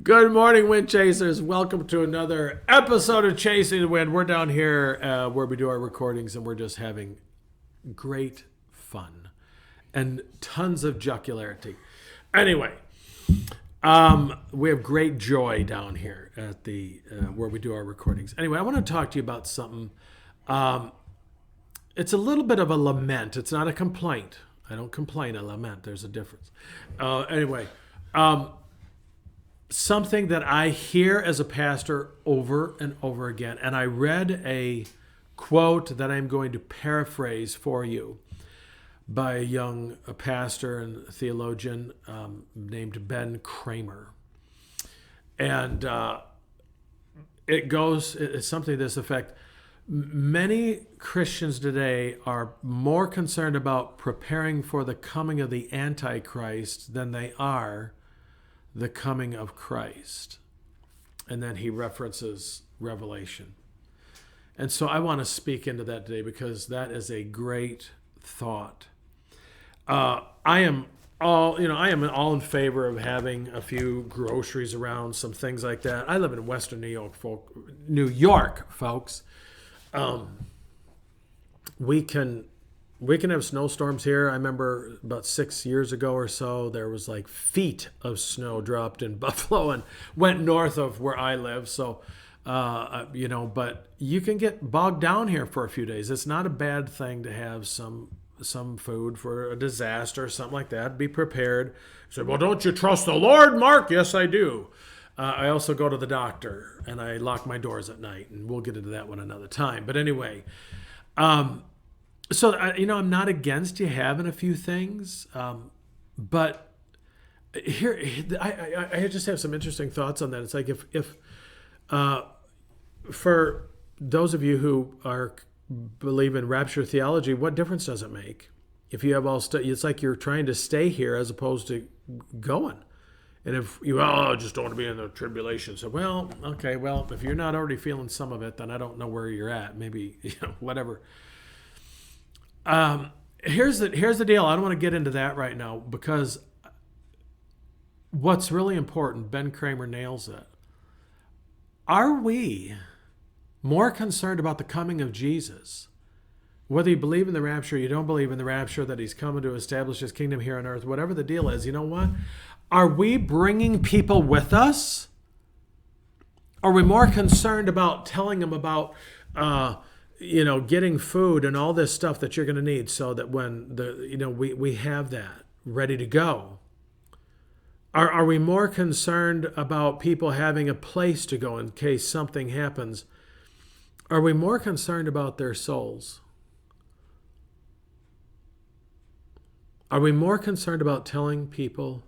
Good morning, Wind Chasers. Welcome to another episode of Chasing the Wind. We're down here where we do our recordings, and we're just having great fun and tons of jocularity. Anyway, we have great joy down here at the where we do our recordings. Anyway, I want to talk to you about something. It's a little bit of a lament. It's not a complaint. I don't complain. I lament. There's a difference. Anyway. Something that I hear as a pastor over and over again. And I read a quote that I'm going to paraphrase for you by a young pastor and theologian named Ben Kramer. And it's something to this effect. Many Christians today are more concerned about preparing for the coming of the Antichrist than they are the coming of Christ. And then he references Revelation. And so I want to speak into that today because that is a great thought. I am all in favor of having a few groceries around, some things like that. I live in Western New York, folks. We can have snowstorms here. I remember about 6 years ago or so, there was like feet of snow dropped in Buffalo and went north of where I live. So, but you can get bogged down here for a few days. It's not a bad thing to have some food for a disaster or something like that. Be prepared. You say, well, don't you trust the Lord, Mark? Yes, I do. I also go to the doctor and I lock my doors at night, and we'll get into that one another time. But anyway, So, I'm not against you having a few things, but here, I just have some interesting thoughts on that. It's like if for those of you who believe in rapture theology, what difference does it make? If you have it's like you're trying to stay here as opposed to going. And if you, I just don't want to be in the tribulation. So, if you're not already feeling some of it, then I don't know where you're at. Maybe, whatever. Here's the deal. I don't want to get into that right now because what's really important, Ben Kramer nails it. Are we more concerned about the coming of Jesus, whether you believe in the rapture or you don't believe in the rapture, that he's coming to establish his kingdom here on earth, whatever the deal is, you know what? Are we bringing people with us? Are we more concerned about telling them about getting food and all this stuff that you're going to need so that when we have that ready to go? Are we more concerned about people having a place to go in case something happens? Are we more concerned about their souls? Are we more concerned about telling people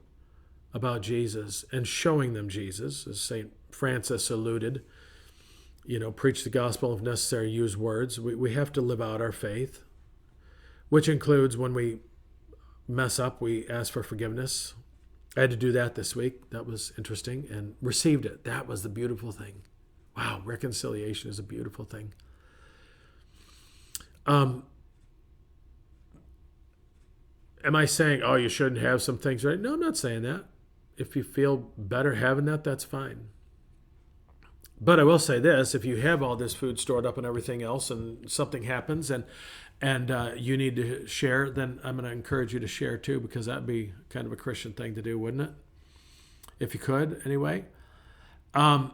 about Jesus and showing them Jesus, as St. Francis alluded? Preach the gospel if necessary, use words. We have to live out our faith, which includes when we mess up, we ask for forgiveness. I had to do that this week. That was interesting, and received it. That was the beautiful thing. Wow, reconciliation is a beautiful thing. Am I saying, you shouldn't have some things right? No, I'm not saying that. If you feel better having that, that's fine. But I will say this, if you have all this food stored up and everything else and something happens and you need to share, then I'm going to encourage you to share too, because that'd be kind of a Christian thing to do, wouldn't it? If you could, anyway. My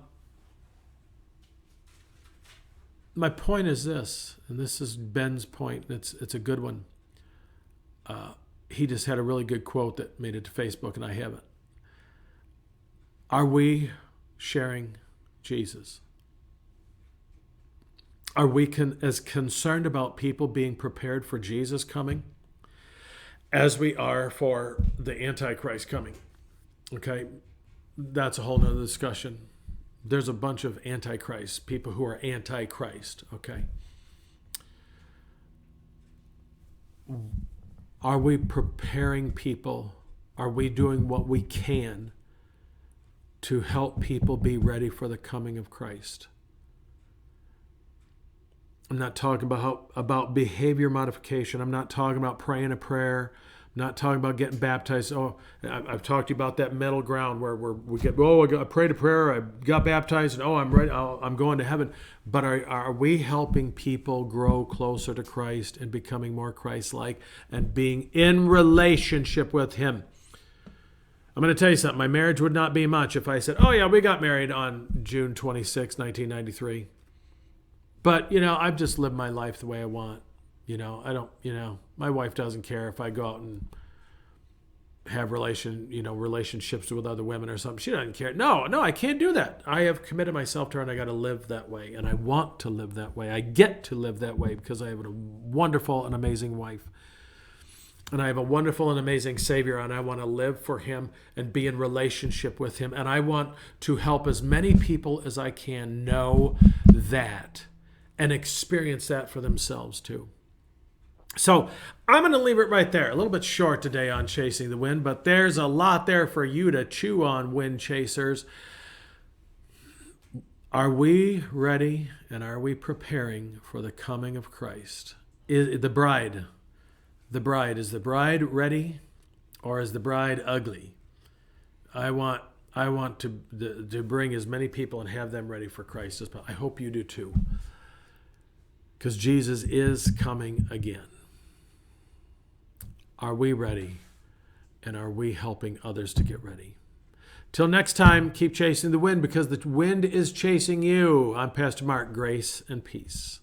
point is this, and this is Ben's point, and it's a good one. He just had a really good quote that made it to Facebook, and I haven't. Are we sharing Jesus? Are we as concerned about people being prepared for Jesus coming as we are for the Antichrist coming? Okay, that's a whole nother discussion. There's a bunch of Antichrist, people who are anti-Christ, okay? Are we preparing people? Are we doing what we can to help people be ready for the coming of Christ? I'm not talking about behavior modification. I'm not talking about praying a prayer. I'm not talking about getting baptized. Oh, I've talked to you about that middle ground where we get, oh, I prayed a prayer, I got baptized, and oh, I'm ready, I'm going to heaven. But are we helping people grow closer to Christ and becoming more Christ-like and being in relationship with Him? I'm going to tell you something. My marriage would not be much if I said, oh, yeah, we got married on June 26, 1993. But, I've just lived my life the way I want. I don't, my wife doesn't care if I go out and have relationships with other women or something. She doesn't care. No, I can't do that. I have committed myself to her and I got to live that way. And I want to live that way. I get to live that way because I have a wonderful and amazing wife. And I have a wonderful and amazing Savior, and I want to live for Him and be in relationship with Him. And I want to help as many people as I can know that and experience that for themselves too. So I'm going to leave it right there. A little bit short today on Chasing the Wind, but there's a lot there for you to chew on, wind chasers. Are we ready and are we preparing for the coming of Christ? Is the bride ready or is the bride ugly? I want to bring as many people and have them ready for Christ as possible. I hope you do too. Because Jesus is coming again. Are we ready? And are we helping others to get ready? Till next time, keep chasing the wind because the wind is chasing you. I'm Pastor Mark. Grace and peace.